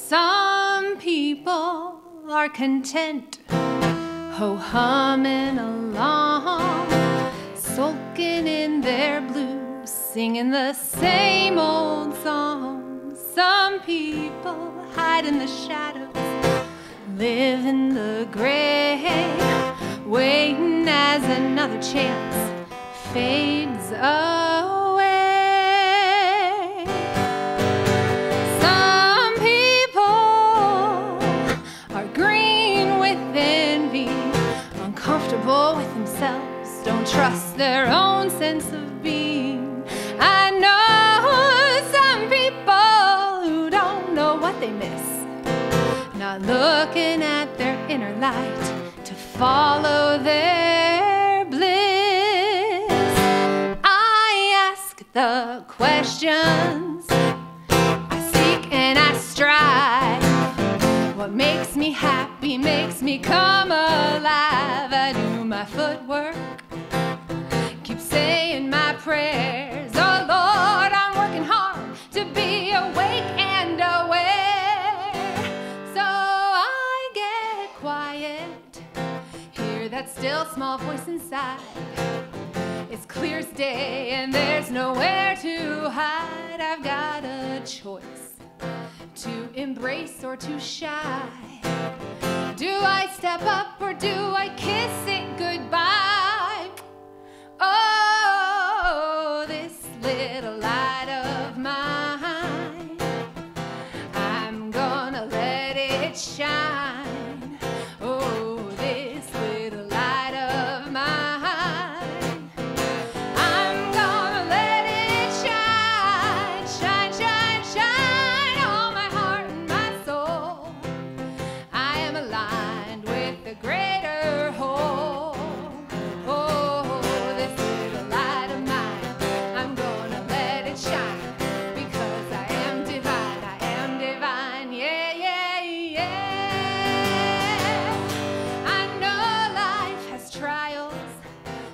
Some people are content, ho-humming along, sulking in their blues, singing the same old songs. Some people hide in the shadows, live in the gray, waiting as another chance fades away. Some people are green with envy, uncomfortable with themselves, don't trust their own sense of being. I know some people who don't know what they miss, not looking at their inner light to follow their bliss. I ask the questions, I seek and I strive. What makes me happy makes me come alive. I do my footwork, keep saying my prayers. Oh Lord, I'm working hard to be awake and aware. So I get quiet, hear that still small voice inside. It's clear as day and there's nowhere to hide. I've got a choice, to embrace or to shy. Do I step up or do I kiss it goodbye? Oh, this little light of mine, I'm gonna let it shine. Oh, this little light of mine, I'm gonna let it shine, shine, shine, shine on my heart and my soul. I am aligned with the greater whole. Oh, this little light of mine, I'm gonna let it shine, because I am divine, yeah, yeah, yeah. I know life has trials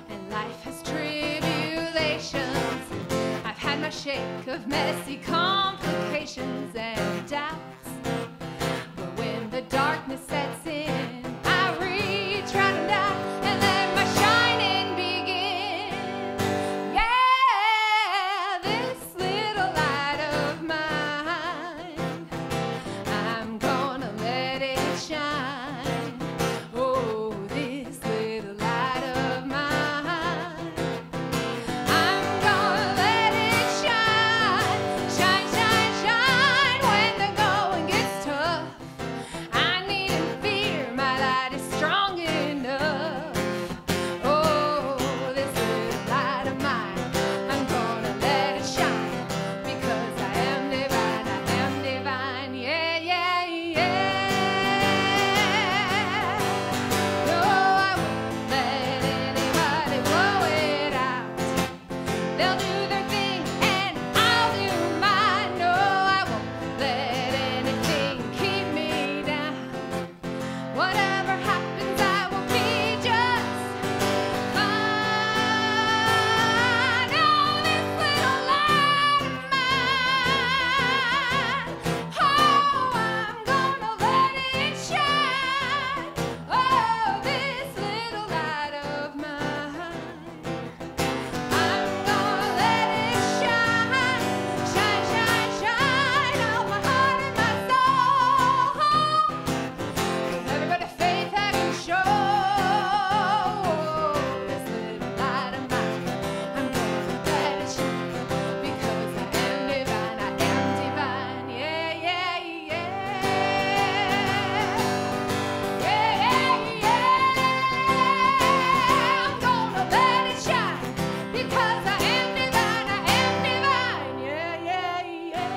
and life has tribulations. I've had my shake of messy complications and doubts, but when the darkness sets in, I reach round and down and let my shining begin. Yeah, this little light of mine, I'm gonna let it shine. Oh, this little light of mine, I'm gonna let it shine, shine, shine, shine. When the going gets tough, I needn't fear, my light is strong enough. Oh, this little light of mine, I'm gonna let it shine, because I am divine, yeah, yeah, yeah. No, I won't let anybody blow it out. They'll do their thing and I'll do mine. No, I won't let anything keep me down. Whatever happens, I will be just fine. Oh, this little light of mine, oh, I'm gonna let it shine. Oh, this little light of mine, I'm gonna let it shine, shine, shine, shine on my heart and my soul. 'Cause everybody faith I can show. This little light of mine, I'm gonna let it shine, because I am divine, yeah, yeah, yeah. Yeah, yeah, yeah. I'm gonna let it shine, because I am divine, yeah, yeah, yeah.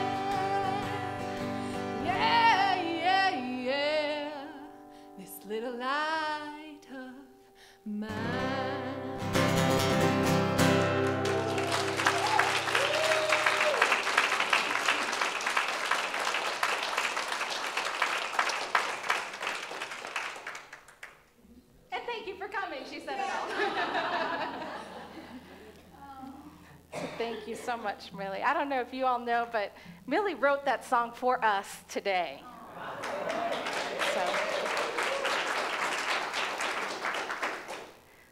Yeah, yeah, yeah. This little light of mine. And thank you for coming, she said it all. Thank you so much, Millie. I don't know if you all know, but Millie wrote that song for us today.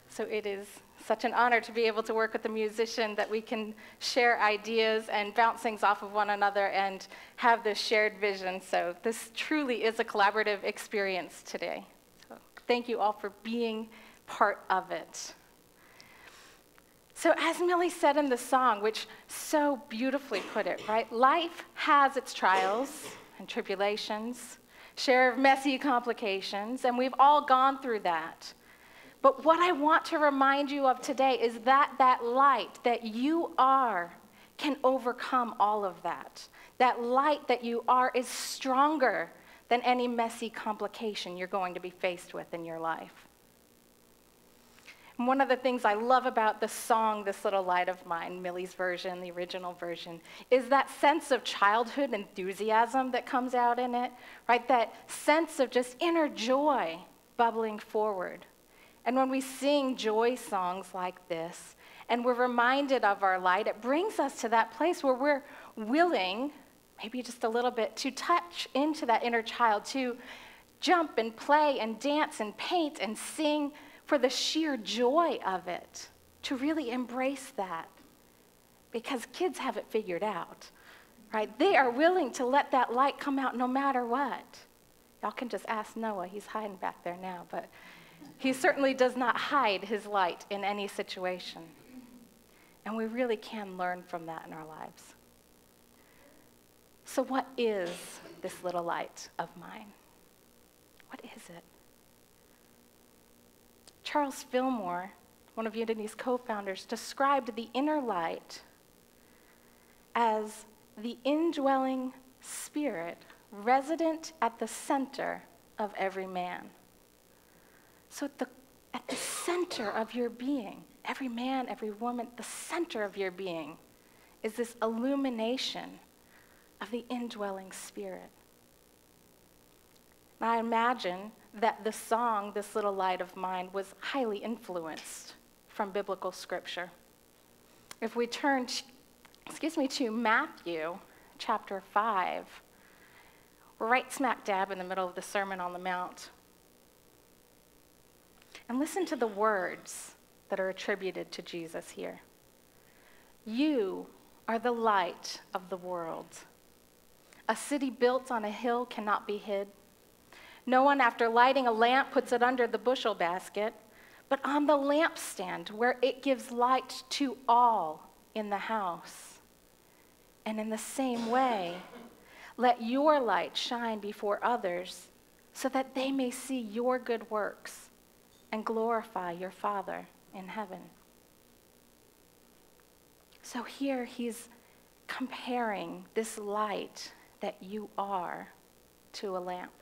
So it is such an honor to be able to work with a musician that we can share ideas and bounce things off of one another and have this shared vision. So this truly is a collaborative experience today. So thank you all for being part of it. So as Millie said in the song, which so beautifully put it, right? Life has its trials and tribulations, share of messy complications, and we've all gone through that. But what I want to remind you of today is that that light that you are can overcome all of that. That light that you are is stronger than any messy complication you're going to be faced with in your life. And one of the things I love about the song, This Little Light of Mine, Millie's version, the original version, is that sense of childhood enthusiasm that comes out in it, right? That sense of just inner joy bubbling forward. And when we sing joy songs like this, and we're reminded of our light, it brings us to that place where we're willing, maybe just a little bit, to touch into that inner child, to jump and play and dance and paint and sing for the sheer joy of it, to really embrace that. Because kids have it figured out, right? They are willing to let that light come out no matter what. Y'all can just ask Noah, he's hiding back there now, but he certainly does not hide his light in any situation. And we really can learn from that in our lives. So what is this little light of mine? What is it? Charles Fillmore, one of Unity's co-founders, described the inner light as the indwelling spirit resident at the center of every man. So at the center of your being, every man, every woman, the center of your being is this illumination of the indwelling spirit. And I imagine that the song, This Little Light of Mine, was highly influenced from biblical scripture. If we turn, to Matthew chapter 5, we're right smack dab in the middle of the Sermon on the Mount. And listen to the words that are attributed to Jesus here. You are the light of the world. A city built on a hill cannot be hid. No one, after lighting a lamp, puts it under the bushel basket, but on the lampstand where it gives light to all in the house. And in the same way, let your light shine before others so that they may see your good works and glorify your Father in heaven. So here he's comparing this light that you are to a lamp.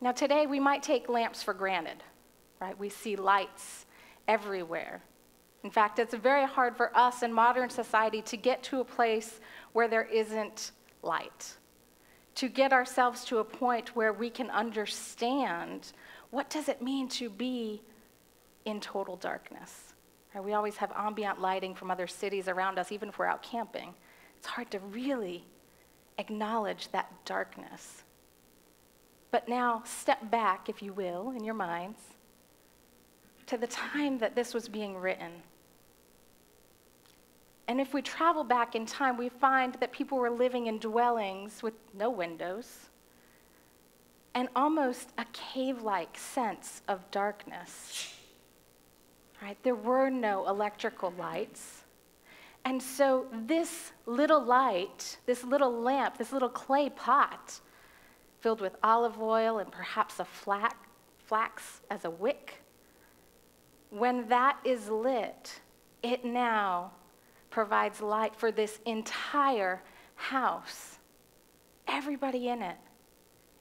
Now today we might take lamps for granted, right? We see lights everywhere. In fact, it's very hard for us in modern society to get to a place where there isn't light, to get ourselves to a point where we can understand what does it mean to be in total darkness. Right? We always have ambient lighting from other cities around us, even if we're out camping. It's hard to really acknowledge that darkness. But now step back, if you will, in your minds, to the time that this was being written. And if we travel back in time, we find that people were living in dwellings with no windows and almost a cave-like sense of darkness. Right? There were no electrical lights. And so this little light, this little lamp, this little clay pot filled with olive oil and perhaps a flax as a wick, when that is lit, it now provides light for this entire house, everybody in it.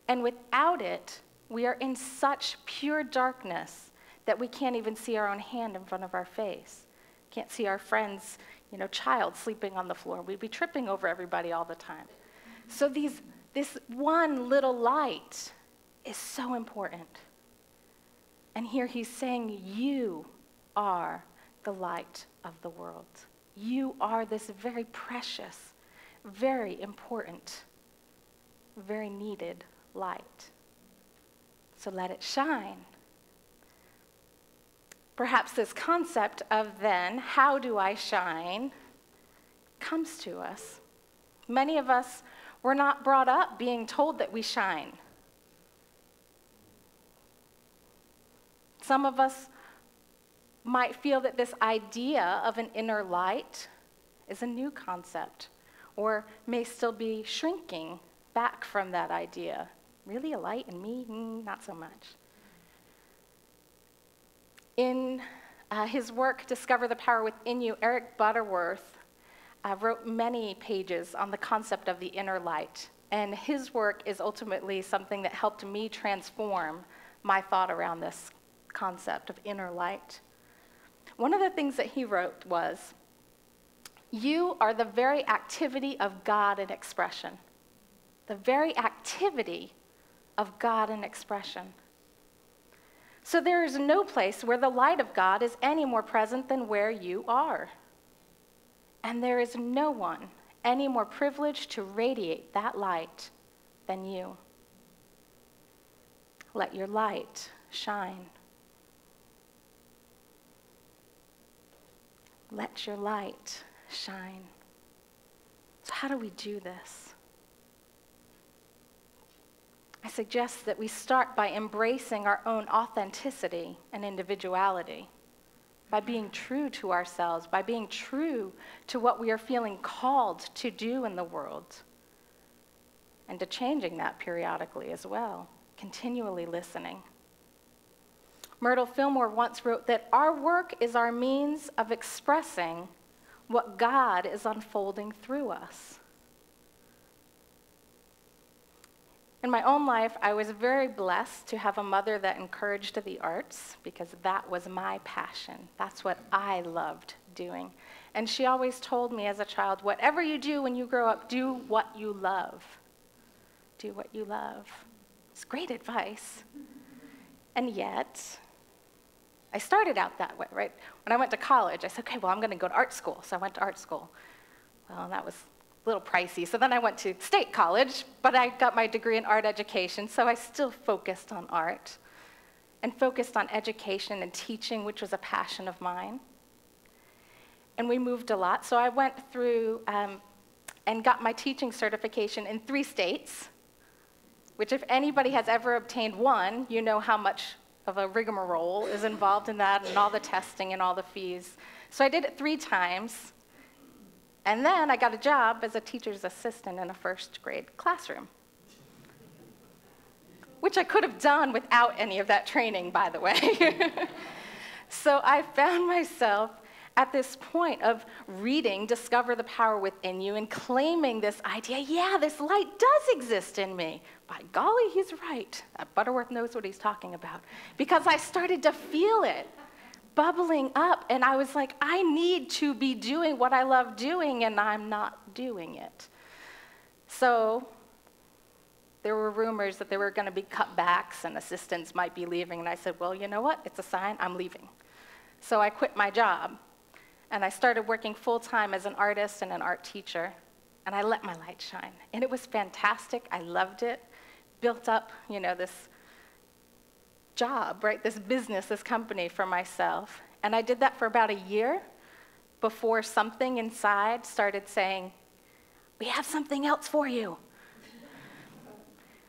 And without it, we are in such pure darkness that we can't even see our own hand in front of our face. Can't see our friend's, child sleeping on the floor. We'd be tripping over everybody all the time. So this one little light is so important. And here he's saying, you are the light of the world. You are this very precious, very important very needed light. So let it shine. Perhaps this concept of then, how do I shine, comes to us. Many of us were not brought up being told that we shine. Some of us might feel that this idea of an inner light is a new concept, or may still be shrinking back from that idea. Really, a light in me? Not so much. In his work, Discover the Power Within You, Eric Butterworth wrote many pages on the concept of the inner light. And his work is ultimately something that helped me transform my thought around this concept of inner light. One of the things that he wrote was, you are the very activity of God in expression. The very activity of God in expression. So there is no place where the light of God is any more present than where you are. And there is no one any more privileged to radiate that light than you. Let your light shine. Let your light shine. So how do we do this? I suggest that we start by embracing our own authenticity and individuality, by being true to ourselves, by being true to what we are feeling called to do in the world, and to changing that periodically as well, continually listening. Myrtle Fillmore once wrote that our work is our means of expressing what God is unfolding through us. In my own life, I was very blessed to have a mother that encouraged the arts because that was my passion. That's what I loved doing. And she always told me as a child, whatever you do when you grow up, do what you love. Do what you love. It's great advice. And yet, I started out that way, right? When I went to college, I said, okay, well, I'm going to go to art school. So I went to art school. Well, that was a little pricey. So then I went to state college, but I got my degree in art education, so I still focused on art and focused on education and teaching, which was a passion of mine. And we moved a lot, so I went through and got my teaching certification in 3 states, which if anybody has ever obtained one, you know how much of a rigmarole is involved in that and all the testing and all the fees. So I did it 3 times. And then I got a job as a teacher's assistant in a 1st grade classroom, which I could have done without any of that training, by the way. So I found myself at this point of reading Discover the Power Within You and claiming this idea, yeah, this light does exist in me. By golly, he's right. Butterworth knows what he's talking about. Because I started to feel it bubbling up, and I was like, I need to be doing what I love doing, and I'm not doing it. So there were rumors that there were going to be cutbacks and assistants might be leaving, and I said, well, you know what? It's a sign. I'm leaving. So I quit my job, and I started working full-time as an artist and an art teacher, and I let my light shine. And it was fantastic. I loved it. Built up, this job, right? This business, this company for myself. And I did that for about a year before something inside started saying, we have something else for you.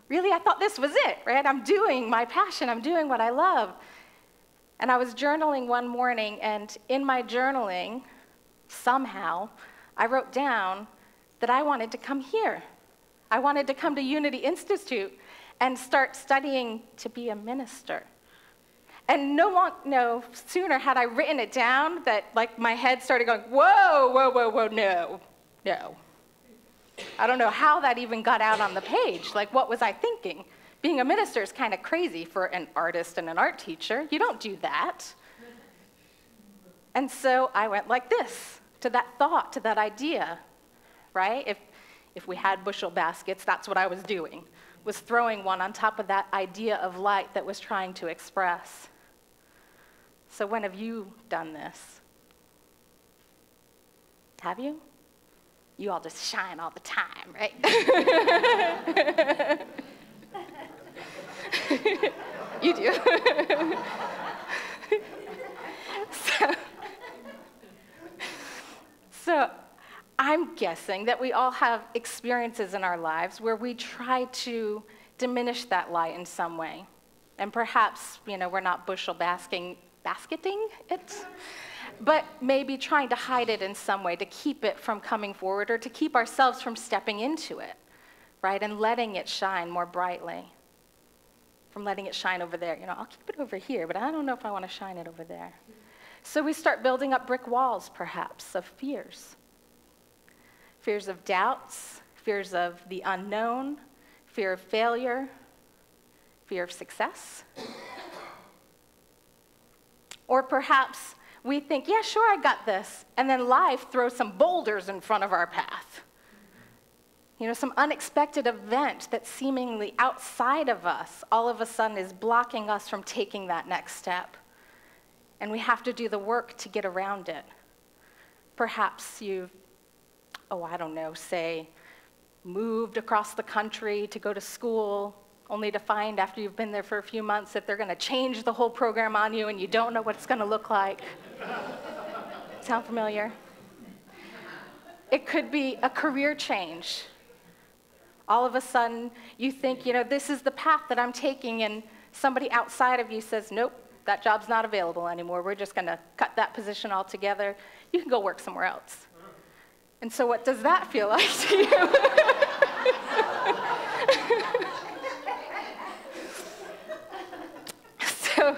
Really, I thought this was it, right? I'm doing my passion. I'm doing what I love. And I was journaling one morning, and in my journaling, somehow, I wrote down that I wanted to come here. I wanted to come to Unity Institute and start studying to be a minister. And no sooner had I written it down that my head started going, whoa, no. I don't know how that even got out on the page. What was I thinking? Being a minister is kind of crazy for an artist and an art teacher. You don't do that. And so I went like this, to that thought, to that idea, right? If we had bushel baskets, that's what I was doing, was throwing one on top of that idea of light that was trying to express. So when have you done this? Have you? You all just shine all the time, right? You do. So I'm guessing that we all have experiences in our lives where we try to diminish that light in some way. And perhaps, we're not bushel basketing it, but maybe trying to hide it in some way to keep it from coming forward or to keep ourselves from stepping into it, right? And letting it shine more brightly. From letting it shine over there. I'll keep it over here, but I don't know if I want to shine it over there. So we start building up brick walls, perhaps, of fears. Fears of doubts, fears of the unknown, fear of failure, fear of success. Or perhaps we think, yeah, sure, I got this. And then life throws some boulders in front of our path. Some unexpected event that's seemingly outside of us, all of a sudden is blocking us from taking that next step. And we have to do the work to get around it. Perhaps you've, say, moved across the country to go to school, only to find after you've been there for a few months that they're going to change the whole program on you and you don't know what it's going to look like. Sound familiar? It could be a career change. All of a sudden, you think, this is the path that I'm taking, and somebody outside of you says, nope, that job's not available anymore. We're just going to cut that position altogether. You can go work somewhere else. And so what does that feel like to you? So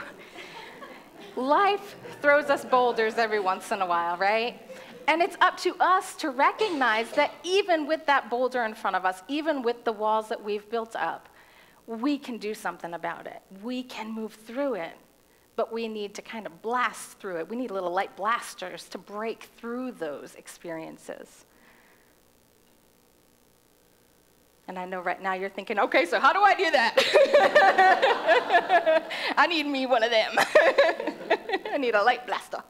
life throws us boulders every once in a while, right? And it's up to us to recognize that even with that boulder in front of us, even with the walls that we've built up, we can do something about it. We can move through it, but we need to kind of blast through it. We need little light blasters to break through those experiences. And I know right now you're thinking, okay, so how do I do that? I need me one of them. I need a light blaster.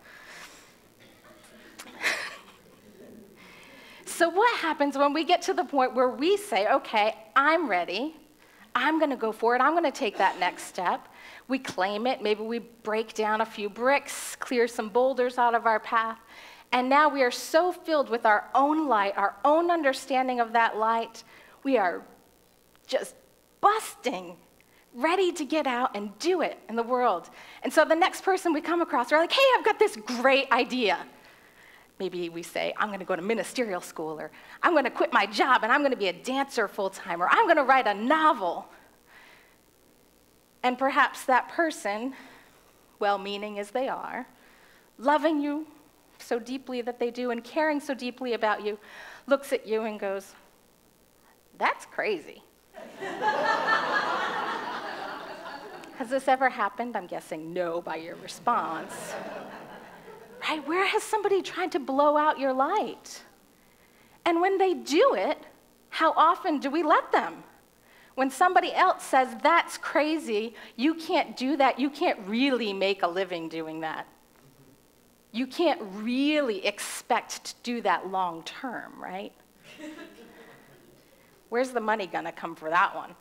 So what happens when we get to the point where we say, okay, I'm ready, I'm going to go for it, I'm going to take that next step. We claim it, maybe we break down a few bricks, clear some boulders out of our path, and now we are so filled with our own light, our own understanding of that light, we are just busting, ready to get out and do it in the world. And so the next person we come across, we're like, hey, I've got this great idea. Maybe we say, I'm going to go to ministerial school, or I'm going to quit my job and I'm going to be a dancer full-time, or I'm going to write a novel. And perhaps that person, well-meaning as they are, loving you so deeply that they do and caring so deeply about you, looks at you and goes, that's crazy. Has this ever happened? I'm guessing no by your response. Right? Where has somebody tried to blow out your light? And when they do it, how often do we let them? When somebody else says, that's crazy, you can't do that, you can't really make a living doing that. You can't really expect to do that long term, right? Where's the money gonna come for that one?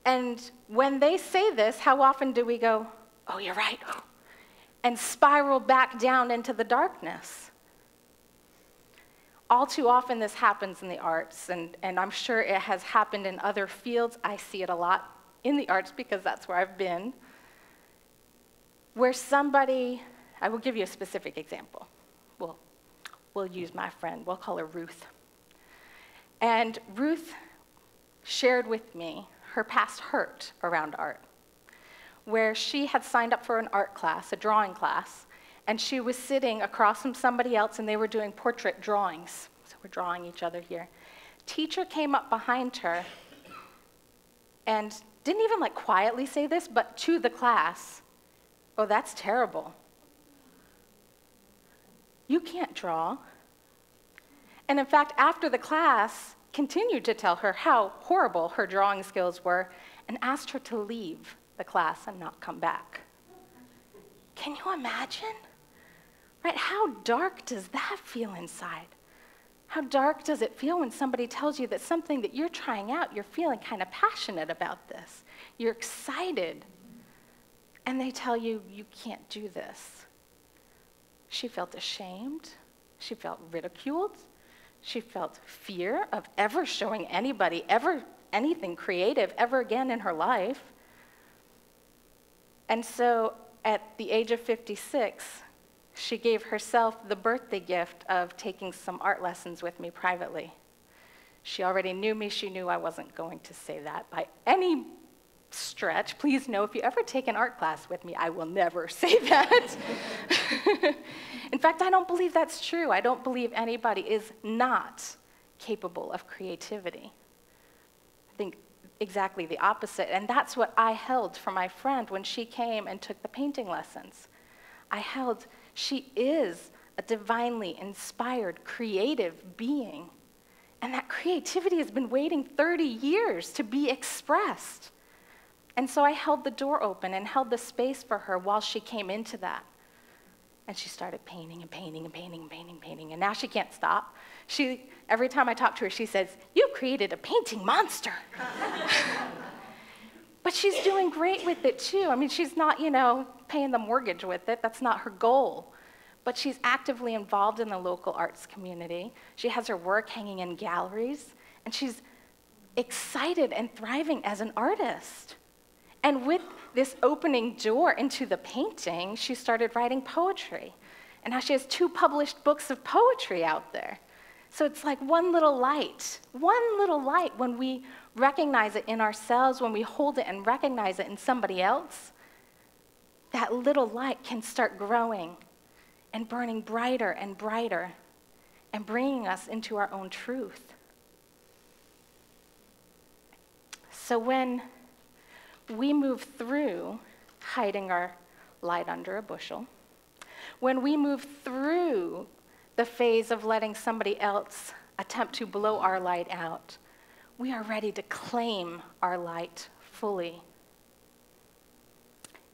And when they say this, how often do we go, oh, you're right, and spiral back down into the darkness? All too often this happens in the arts, and I'm sure it has happened in other fields. I see it a lot in the arts because that's where I've been, where somebody, I will give you a specific example. We'll use my friend, we'll call her Ruth. And Ruth shared with me her past hurt around art, where she had signed up for an art class, a drawing class, and she was sitting across from somebody else and they were doing portrait drawings. So we're drawing each other here. Teacher came up behind her and didn't even quietly say this, but to the class, oh, that's terrible. You can't draw. And in fact, after the class, continued to tell her how horrible her drawing skills were and asked her to leave the class and not come back. Can you imagine? Right? How dark does that feel inside? How dark does it feel when somebody tells you that something that you're trying out, you're feeling kind of passionate about this, you're excited, and they tell you, you can't do this. She felt ashamed. She felt ridiculed. She felt fear of ever showing anybody anything creative ever again in her life. And so at the age of 56, she gave herself the birthday gift of taking some art lessons with me privately. She already knew me. She knew I wasn't going to say that by any stretch. Please know, if you ever take an art class with me, I will never say that. In fact, I don't believe that's true. I don't believe anybody is not capable of creativity. I think exactly the opposite. And that's what I held for my friend when she came and took the painting lessons. I held, she is a divinely inspired, creative being. And that creativity has been waiting 30 years to be expressed. And so I held the door open and held the space for her while she came into that. And she started painting and painting and painting and painting and painting. And now she can't stop. Every time I talk to her, she says, "You created a painting monster." But she's doing great with it, too. I mean, she's not, paying the mortgage with it. That's not her goal. But she's actively involved in the local arts community. She has her work hanging in galleries. And she's excited and thriving as an artist. And with this opening door into the painting, she started writing poetry. And now she has 2 published books of poetry out there. So it's like one little light when we recognize it in ourselves, when we hold it and recognize it in somebody else, that little light can start growing and burning brighter and brighter and bringing us into our own truth. So when we move through hiding our light under a bushel, when we move through the phase of letting somebody else attempt to blow our light out, we are ready to claim our light fully.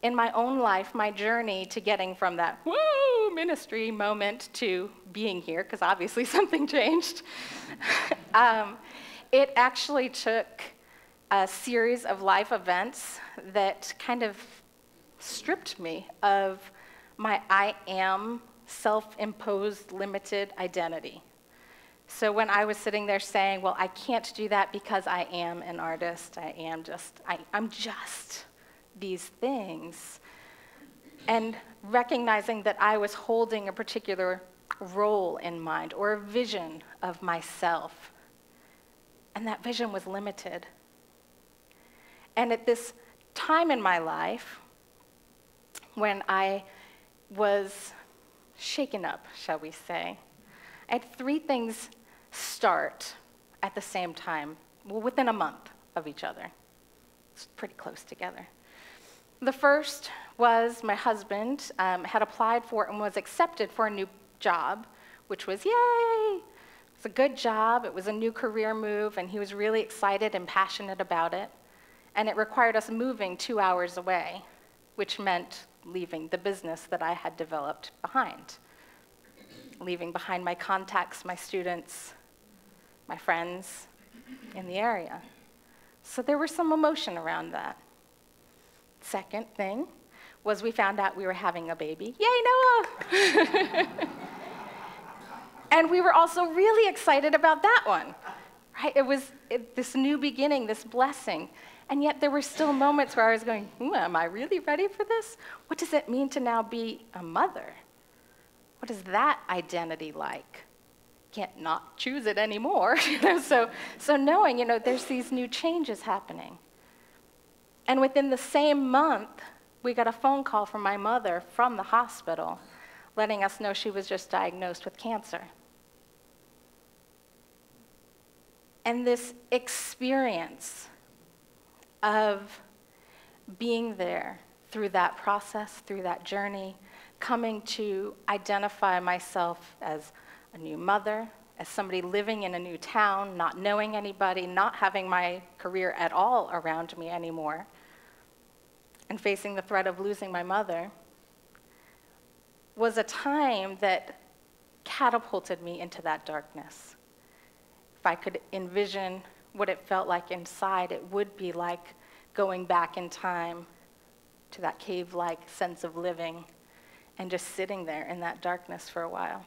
In my own life, my journey to getting from that woo ministry moment to being here, because obviously something changed, it actually took a series of life events that kind of stripped me of my I am self-imposed limited identity. So when I was sitting there saying, well, I can't do that because I am an artist, I'm just these things, and recognizing that I was holding a particular role in mind or a vision of myself, and that vision was limited. And at this time in my life, when I was shaken up, shall we say, I had 3 things start at the same time, within a month of each other. It's pretty close together. The first was my husband had applied for and was accepted for a new job, which was, yay! It was a good job, it was a new career move, and he was really excited and passionate about it. And it required us moving 2 hours away, which meant leaving the business that I had developed behind. Leaving behind my contacts, my students, my friends in the area. So there was some emotion around that. Second thing was we found out we were having a baby. Yay, Noah! And we were also really excited about that one. Right? It was this new beginning, this blessing. And yet there were still moments where I was going, am I really ready for this? What does it mean to now be a mother? What is that identity like? Can't not choose it anymore. So knowing, there's these new changes happening. And within the same month, we got a phone call from my mother from the hospital, letting us know she was just diagnosed with cancer. And this experience of being there through that process, through that journey, coming to identify myself as a new mother, as somebody living in a new town, not knowing anybody, not having my career at all around me anymore, and facing the threat of losing my mother, was a time that catapulted me into that darkness. I could envision what it felt like inside, it would be like going back in time to that cave-like sense of living and just sitting there in that darkness for a while.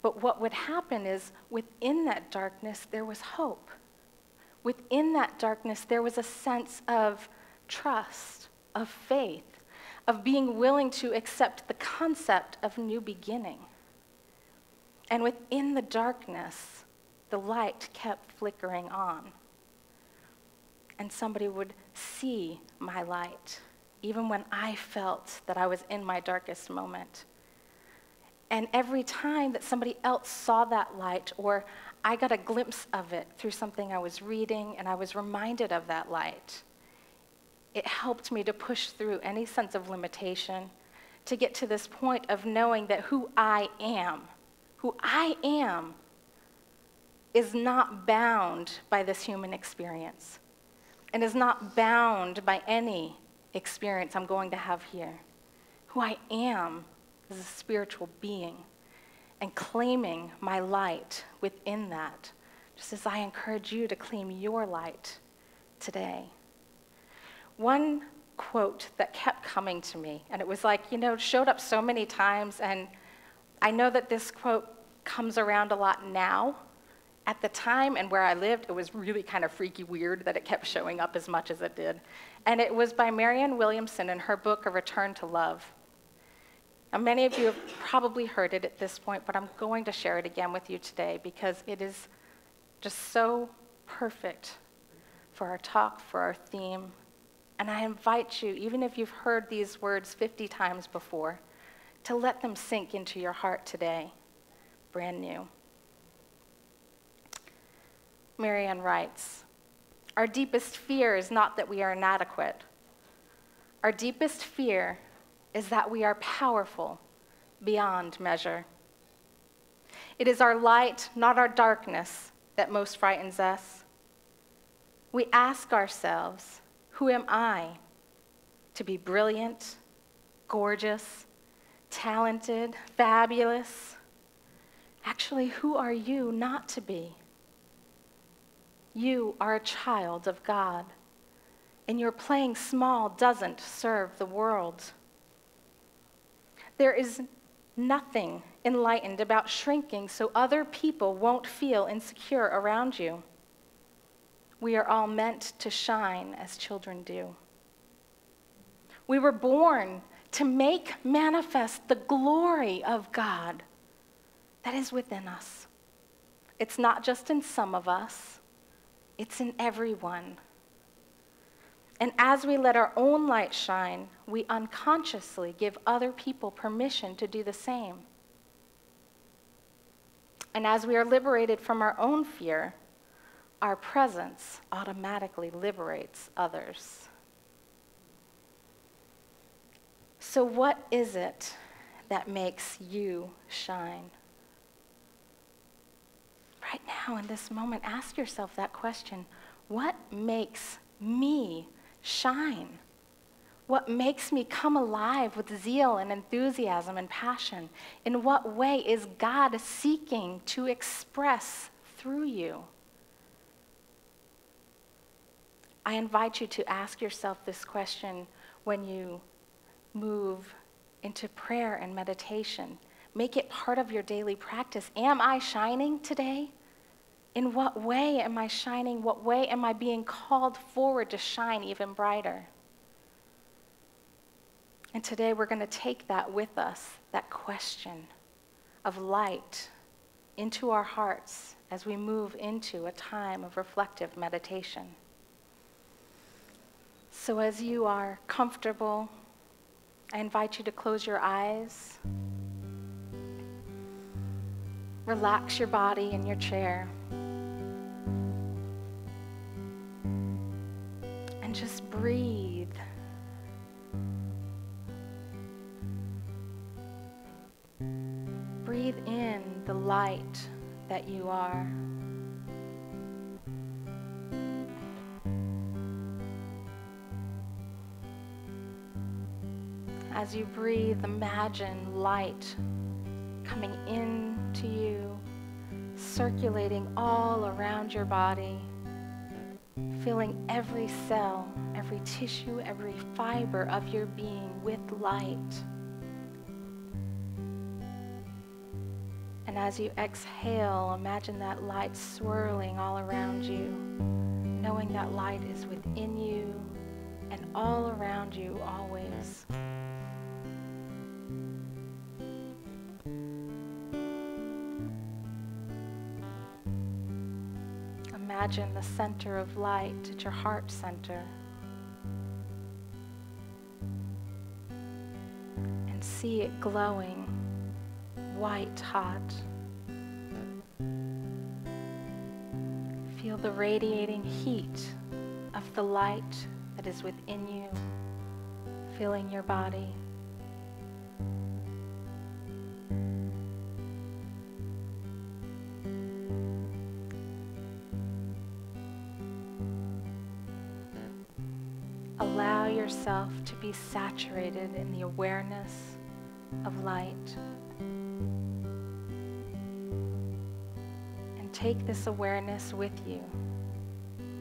But what would happen is within that darkness, there was hope. Within that darkness, there was a sense of trust, of faith, of being willing to accept the concept of new beginning. And within the darkness, the light kept flickering on. And somebody would see my light, even when I felt that I was in my darkest moment. And every time that somebody else saw that light, or I got a glimpse of it through something I was reading, and I was reminded of that light, it helped me to push through any sense of limitation, to get to this point of knowing that who I am is not bound by this human experience, and is not bound by any experience I'm going to have here. Who I am is a spiritual being, and claiming my light within that, just as I encourage you to claim your light today. One quote that kept coming to me, and it was like, showed up so many times, and I know that this quote comes around a lot now. At the time and where I lived, it was really kind of freaky weird that it kept showing up as much as it did. And it was by Marianne Williamson in her book, A Return to Love. Now, many of you have probably heard it at this point, but I'm going to share it again with you today because it is just so perfect for our talk, for our theme. And I invite you, even if you've heard these words 50 times before, to let them sink into your heart today, brand new. Marianne writes, "Our deepest fear is not that we are inadequate. Our deepest fear is that we are powerful beyond measure. It is our light, not our darkness, that most frightens us. We ask ourselves, who am I? To be brilliant, gorgeous, talented, fabulous. Actually, who are you not to be? You are a child of God, and your playing small doesn't serve the world. There is nothing enlightened about shrinking so other people won't feel insecure around you. We are all meant to shine as children do. We were born to make manifest the glory of God that is within us. It's not just in some of us, it's in everyone. And as we let our own light shine, we unconsciously give other people permission to do the same. And as we are liberated from our own fear, our presence automatically liberates others. So what is it that makes you shine? Right now, in this moment, ask yourself that question. What makes me shine? What makes me come alive with zeal and enthusiasm and passion? In what way is God seeking to express through you? I invite you to ask yourself this question when you move into prayer and meditation. Make it part of your daily practice. Am I shining today? In what way am I shining? What way am I being called forward to shine even brighter? And today we're going to take that with us, that question of light, into our hearts as we move into a time of reflective meditation. So as you are comfortable, I invite you to close your eyes. Relax your body in your chair. And just breathe. Breathe in the light that you are. As you breathe, imagine light coming into you, circulating all around your body, filling every cell, every tissue, every fiber of your being with light. And as you exhale, imagine that light swirling all around you, knowing that light is within you and all around you always. Imagine the center of light at your heart center. And see it glowing, white hot. Feel the radiating heat of the light that is within you, filling your body. Allow yourself to be saturated in the awareness of light. And take this awareness with you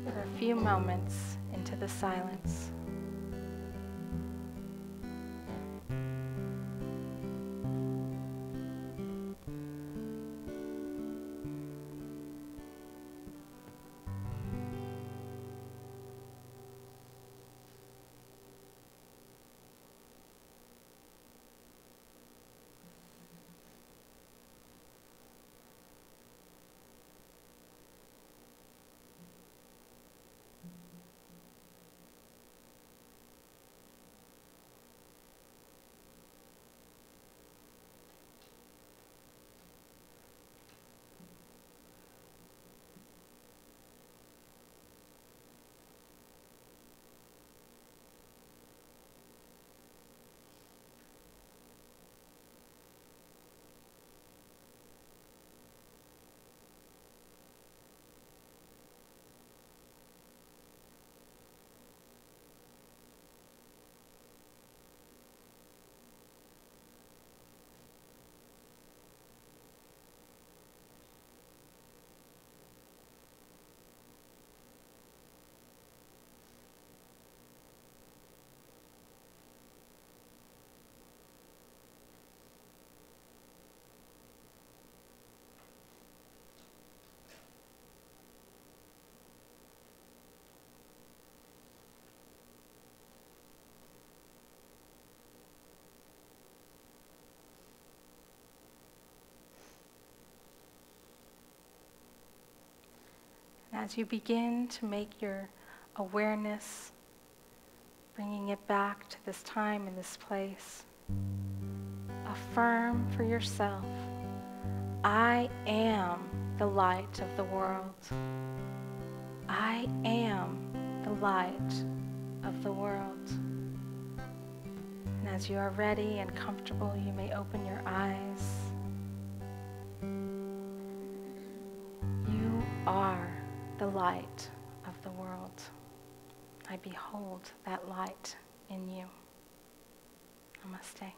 for a few moments into the silence. As you begin to make your awareness, bringing it back to this time and this place, affirm for yourself, I am the light of the world. I am the light of the world. And as you are ready and comfortable, you may open your eyes. You are the light of the world. I behold that light in you. Namaste.